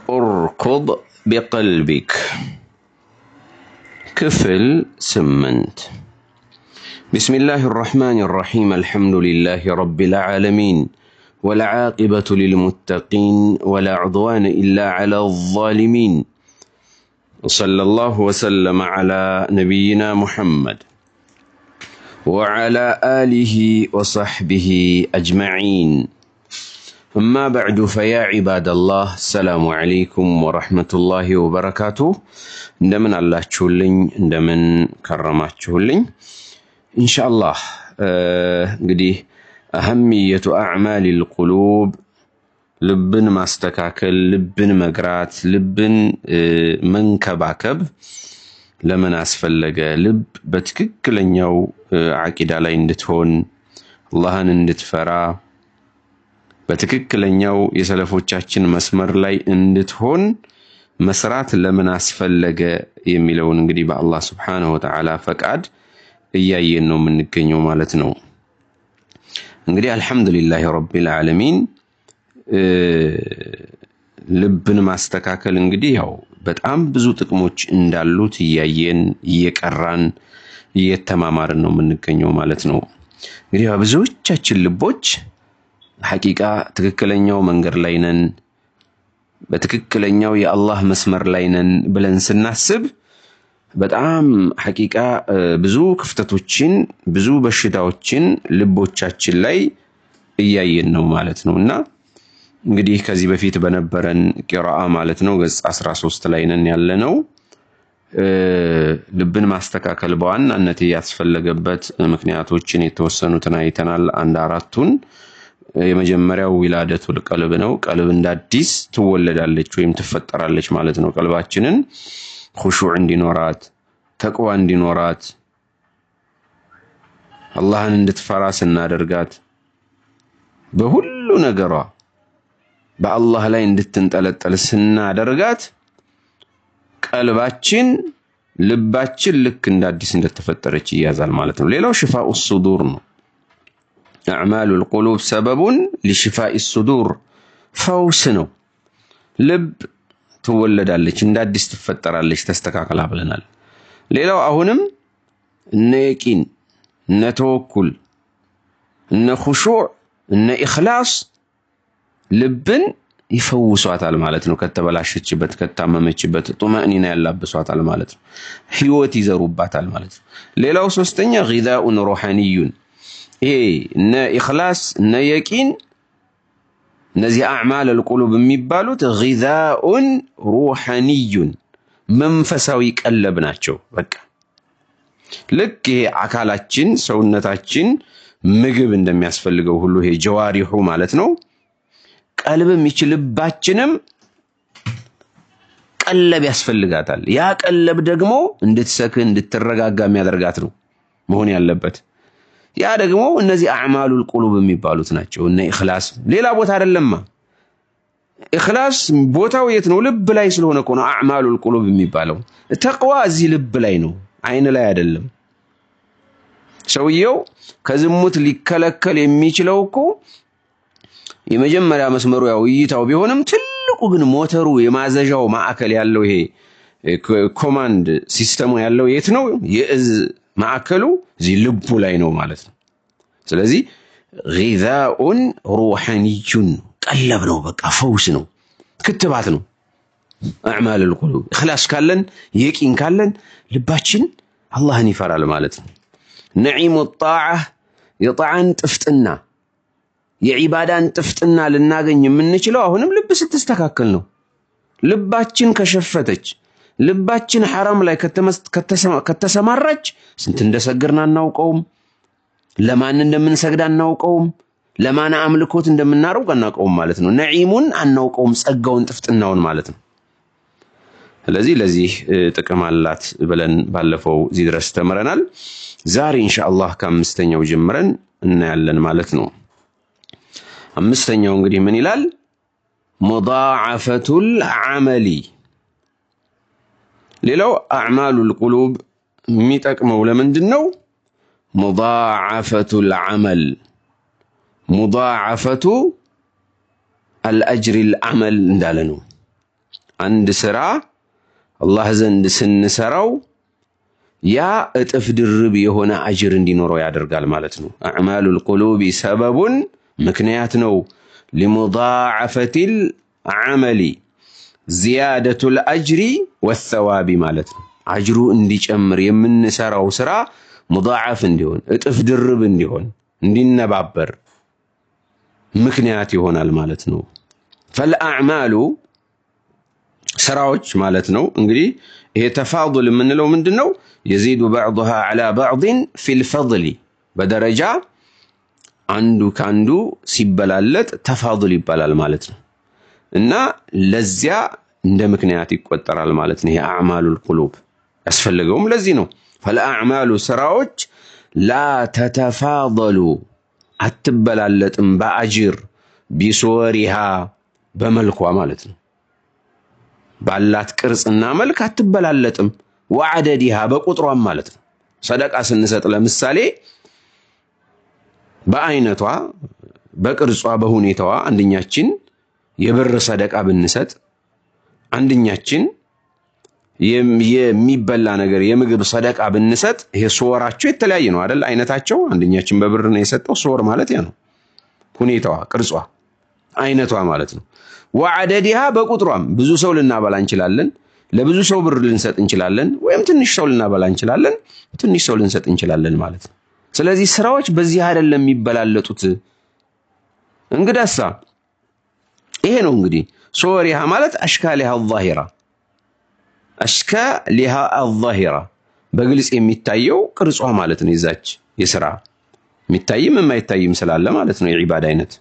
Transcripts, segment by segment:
اركض بقلبك كفل سمنت. بسم الله الرحمن الرحيم. الحمد لله رب العالمين والعاقبة للمتقين ولا عدوان إلا على الظالمين. وصلى الله وسلم على نبينا محمد وعلى آله وصحبه أجمعين. أما بعد فيا عباد الله السلام عليكم ورحمة الله وبركاته. እንደምን አላችሁልኝ እንደምን ከረማችሁልኝ? ኢንሻአላህ እንግዲህ أهمية أعمال القلوب ልብን ማስተካከል፣ ልብን መግራት፣ ልብን መንከባከብ ለምን አስፈለገ? ልብ በትክክለኛው አቂዳ ላይ እንድትሆን አላህን እንድትፈራ በትክክለኛው የሰለፎቻችን መስመር ላይ እንድትሆን መስራት ለምን አስፈለገ የሚለውን እንግዲህ በአላህ Subhanahu Wa Ta'ala ፈቃድ እያየን ነው የምንገኘው ማለት ነው። እንግዲህ አልহামዱሊላሂ ረቢል ዓለሚን ልብን ማስተካከል እንግዲህ ያው በጣም ብዙ ጥቅሞች እንዳሉት እያየን እየቀራን እየተማማርን ነው የምንገኘው ማለት ነው። እንግዲህ ብዙዎቻችን ልቦች ሐቂቃ ትክክለኛው መንገድ ላይ ነን፣ በትክክለኛው የአላህ መስመር ላይ ነን ብለን ስናስብ በጣም ሐቂቃ ብዙ ክፍተቶችን ብዙ በሽታዎችን ልቦቻችን ላይ እያየን ነው ማለት ነውና እንግዲህ ከዚህ በፊት በነበረን ቂራአ ማለት ነው ገጽ 13 ላይ ነን ያለነው። ልብን ማስተካከል በዋናነት ያስፈልገበት ምክንያቶችን የተወሰኑትን አይተናል። አንድ አራቱን የመጀመሪያው ዊላደቱል ቀልብ ነው። ቀልብ እንዳዲስ ትወለዳለች ወይም ትፈጠራለች ማለት ነው። ቀልባችንን ኹሹዕ እንዲኖራት ተቅዋ እንዲኖራት አላህን እንድትፈራ ስናደርጋት በሁሉ ነገሯ በአላህ ላይ እንድትንጠለጠል ስናደርጋት ቀልባችን ልባችን ልክ እንዳዲስ እንደተፈጠረች ይያዛል ማለት ነው። ሌላው ሽፋኡ ሱዱር ነው። أعمال القلوب سبب لشفاء الصدور ፈውስ ነው። ልብ ትወለዳለች እንዳዲስ ትፈጠራለች ተስተካከላ ብለናል። ሌላው አሁንም እነ የቂን እነ ተወኩል እነ ኹሹዕ እነ ኢኽላስ ልብን ይፈውሷታል ማለት ነው። ከተበላሸችበት ከታመመችበት ጡማእኒና ያላብሷታል ማለት ነው። ህይወት ይዘሩባታል ማለት ነው። ሌላው ሶስተኛ غذاء روحاني ይሄ እነ ኢኽላስ እነ የቂን እነዚህ አዕማል القلوب የሚባሉት غذاء روحاني መንፈሳዊ ቀለብ ናቸው። በቃ ልክ ይሄ አካላችን ሰውነታችን ምግብ እንደሚያስፈልገው ሁሉ ይሄ ጀዋሪሁ ማለት ነው ቀልብም ይችልባችንም ቀለብ ያስፈልጋታል። ያ ቀለብ ደግሞ እንድትሰክን እንድትረጋጋ የሚያደርጋት ነው መሆን ያለበት። ያ ደግሞ እነዚህ አዕማሉል ቁሉብ የሚባሉት ናቸው። እነ ኢኽላስ ሌላ ቦታ አይደለማ። ኢኽላስ ቦታው የት ነው? ልብ ላይ ስለሆነ እኮ ነው አዕማሉል ቁሉብ የሚባለው። ተቅዋ እዚህ ልብ ላይ ነው፣ አይን ላይ አይደለም። ሰውየው ከዝሙት ሊከለከል የሚችለው እኮ የመጀመሪያ መስመሩ ያው እይታው ቢሆንም ትልቁ ግን ሞተሩ የማዘዣው ማዕከል ያለው ይሄ ኮማንድ ሲስተሙ ያለው የት ነው? የእዝ ማዕከሉ እዚህ ልቡ ላይ ነው ማለት ነው። ስለዚህ غذاء روحاني ቀለብ ነው፣ በቃ ፈውስ ነው፣ ክትባት ነው። أعمال القلوب إخلاص ካለን የቂን ካለን ልባችን አላህን ይፈራል ማለት ነው። نعيم الطاعة የጣዓን ጥፍጥና የዒባዳን ጥፍጥና ልናገኝ የምንችለው አሁንም ልብ ስትስተካከል ነው። ልባችን ከሸፈተች ልባችን حرام ላይ ከተሰማራች ስንት እንደሰግርና እናውቀውም፣ ለማን እንደምንሰግድ እናውቀውም፣ ለማን አምልኮት እንደምናረግ እናውቀውም ማለት ነው። ነዒሙን አናውቀውም፣ ጸጋውን ጥፍጥናውን ማለት ነው። ስለዚህ ለዚህ ጥቅም አላት ብለን ባለፈው እዚህ ድረስ ተመረናል። ዛሬ ኢንሻአላህ ከአምስተኛው ጀምረን እናያለን ማለት ነው። አምስተኛው እንግዲህ ምን ይላል? ሙዳዓፈቱል ዐመሊ። ሌላው አዕማሉል ቁሉብ የሚጠቅመው ለምንድን ነው? ሙዳዓፈቱል ዐመል ሙዳዓፈቱ አልአጅሪል ዐመል እንዳለ ነው። አንድ ስራ አላህ ዘንድ ስንሰራው ያ እጥፍ ድርብ የሆነ አጅር እንዲኖረው ያደርጋል ማለት ነው። አዕማሉል ቁሉቢ ሰበቡን ምክንያት ነው ሊሙዳዓፈቲል ዐመሊ ዚያደቱል አጅሪ ወሰዋቢ ማለት ነው። አጅሩ እንዲጨምር የምንሰራው ስራ ሙዳዓፍ እንዲሆን እጥፍ ድርብ እንዲሆን እንዲነባበር ምክንያት ይሆናል ማለት ነው። ፈልአዕማሉ ስራዎች ማለት ነው። እንግዲህ ይሄ ተፋዱል የምንለው ምንድነው? የዚዱ ባዕዱሃ ዐላ ባዕድን ፊል ፈድሊ በደረጃ አንዱ ካንዱ ሲበላለጥ ተፋዱል ይባላል ማለት ነው። እና ለዚያ እንደ ምክንያት ይቆጠራል ማለት ነው። ይሄ አዕማሉል ቁሉብ ያስፈልገውም ለዚህ ነው። ፈልአዕማሉ ስራዎች ላ ተተፋደሉ አትበላለጥም በአጅር ቢሶወሪሃ በመልኳ ማለት ነው። ባላት ቅርጽና መልክ አትበላለጥም። ወዐደዲሃ በቁጥሯም ማለት ነው። ሰደቃ ስንሰጥ ለምሳሌ በአይነቷ በቅርጿ በሁኔታዋ አንደኛችን የብር ሰደቃ ብንሰጥ አንደኛችን የሚበላ ነገር የምግብ ሰደቃ ብንሰጥ ይሄ ሶወራቸው የተለያየ ነው አይደል? አይነታቸው አንደኛችን በብር ነው የሰጠው። ሶወር ማለት ያ ነው። ሁኔታዋ፣ ቅርጿ፣ አይነቷ ማለት ነው። ወዐደዲሃ በቁጥሯም ብዙ ሰው ልናበላ እንችላለን። ለብዙ ሰው ብር ልንሰጥ እንችላለን። ወይም ትንሽ ሰው ልናበላ እንችላለን። ትንሽ ሰው ልንሰጥ እንችላለን ማለት ነው። ስለዚህ ስራዎች በዚህ አይደለም የሚበላለጡት። እንግዳሳ ይሄ ነው እንግዲህ ሶወሪሃ ማለት አሽካሊሃ አዛሂራ አሽካሊሃ አዛሂራ በግልጽ የሚታየው ቅርጿ ማለት ነው። ይዛች የስራ የሚታይም የማይታይም ስላለ ማለት ነው። የዒባዳ አይነት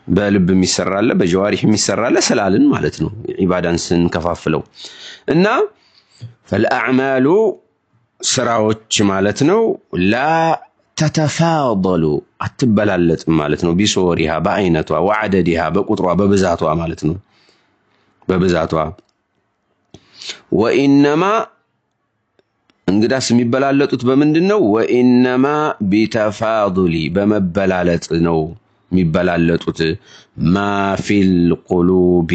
በልብ የሚሰራለ በጀዋሪህ የሚሰራለ ስላልን ማለት ነው። ዒባዳን ስንከፋፍለው እና ፈልአዕማሉ ስራዎች ማለት ነው ላ ተተፋደሉ አትበላለጥም ማለት ነው። ቢሶወሪሃ በአይነቷ ወዐደዲሃ በቁጥሯ በብዛቷ ማለት ነው። በብዛቷ ወኢነማ እንግዳስ የሚበላለጡት በምንድን ነው? ወኢነማ ቢተፋዱሊ በመበላለጥ ነው የሚበላለጡት። ማፊል ቁሉቢ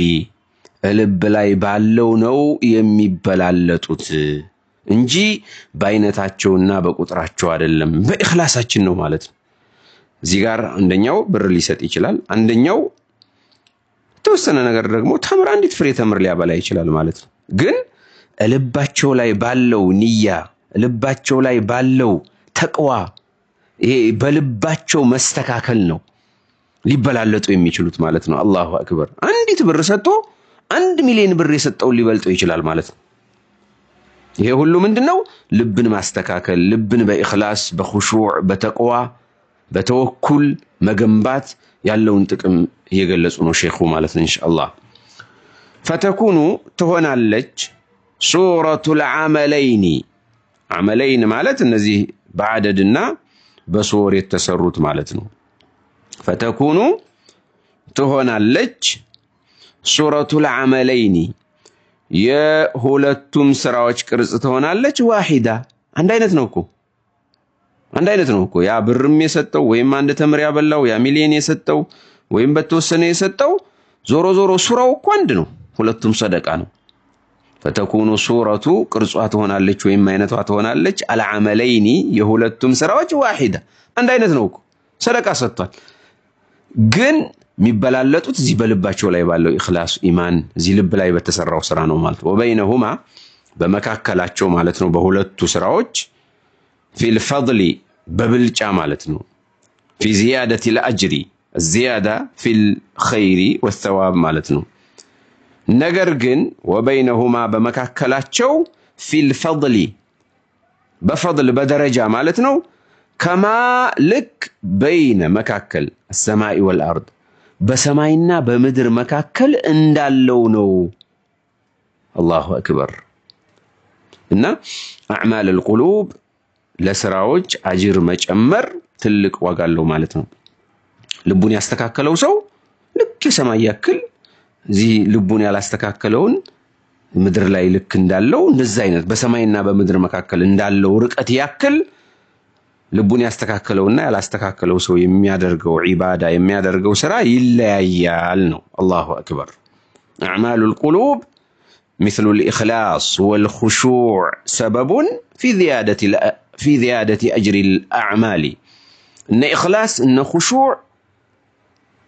ልብ ላይ ባለው ነው የሚበላለጡት እንጂ በአይነታቸውና በቁጥራቸው አይደለም። በእኽላሳችን ነው ማለት ነው። እዚህ ጋር አንደኛው ብር ሊሰጥ ይችላል። አንደኛው ተወሰነ ነገር ደግሞ ተምር አንዲት ፍሬ ተምር ሊያበላ ይችላል ማለት ነው። ግን ልባቸው ላይ ባለው ንያ ልባቸው ላይ ባለው ተቅዋ ይሄ በልባቸው መስተካከል ነው ሊበላለጡ የሚችሉት ማለት ነው። አላሁ አክበር። አንዲት ብር ሰጥቶ 1 ሚሊዮን ብር የሰጠው ሊበልጠው ይችላል ማለት ነው። ይሄ ሁሉ ምንድነው? ልብን ማስተካከል፣ ልብን በእኽላስ በኹሹዕ በተቅዋ በተወኩል መገንባት ያለውን ጥቅም እየገለጹ ነው ሼኹ ማለት ነው። ኢንሻአላህ ፈተኩኑ ትሆናለች ሱረቱል ዐመለይኒ ዐመለይን ማለት እነዚህ በዐደድና በሱወር የተሰሩት ማለት ነው። ፈተኩኑ ትሆናለች ሱረቱል ዐመለይኒ የሁለቱም ስራዎች ቅርጽ ትሆናለች። ዋሂዳ አንድ አይነት ነው እኮ አንድ አይነት ነው እኮ ያ ብርም የሰጠው ወይም አንድ ተምር ያበላው ያ ሚሊዮን የሰጠው ወይም በተወሰነ የሰጠው ዞሮ ዞሮ ሱራው እኮ አንድ ነው። ሁለቱም ሰደቃ ነው። ፈተኩኑ ሱረቱ ቅርጿ ትሆናለች ወይም አይነቷ ትሆናለች አልዐመለይኒ የሁለቱም ስራዎች ዋሂዳ አንድ አይነት ነው እኮ ሰደቃ ሰጥቷል። ግን የሚበላለጡት እዚህ በልባቸው ላይ ባለው ኢኽላስ ኢማን እዚህ ልብ ላይ በተሰራው ስራ ነው ማለት ነው። ወበይነሁማ በመካከላቸው ማለት ነው በሁለቱ ስራዎች ፊል ፈድሊ በብልጫ ማለት ነው ፊ ዚያደቲል አጅሪ ዚያዳ ፊል ኸይሪ ወሰዋብ ማለት ነው። ነገር ግን ወበይነሁማ በመካከላቸው ፊል ፈድሊ በፈድል በደረጃ ማለት ነው ከማ ልክ በይነ መካከል ሰማይ ወልአርድ በሰማይና በምድር መካከል እንዳለው ነው። አላሁ አክበር። እና አዕማሉል ቁሉብ ለስራዎች አጅር መጨመር ትልቅ ዋጋ አለው ማለት ነው። ልቡን ያስተካከለው ሰው ልክ የሰማይ ያክል እዚህ ልቡን ያላስተካከለውን ምድር ላይ ልክ እንዳለው እንደዛ አይነት በሰማይና በምድር መካከል እንዳለው ርቀት ያክል ልቡን ያስተካከለውና ያላስተካከለው ሰው የሚያደርገው ዒባዳ የሚያደርገው ስራ ይለያያል ነው። አላሁ አክበር። አዕማሉል ቁሉብ مثل الإخلاص والخشوع سبب في زيادة أجر الأعمال إن إخلاص إن خشوع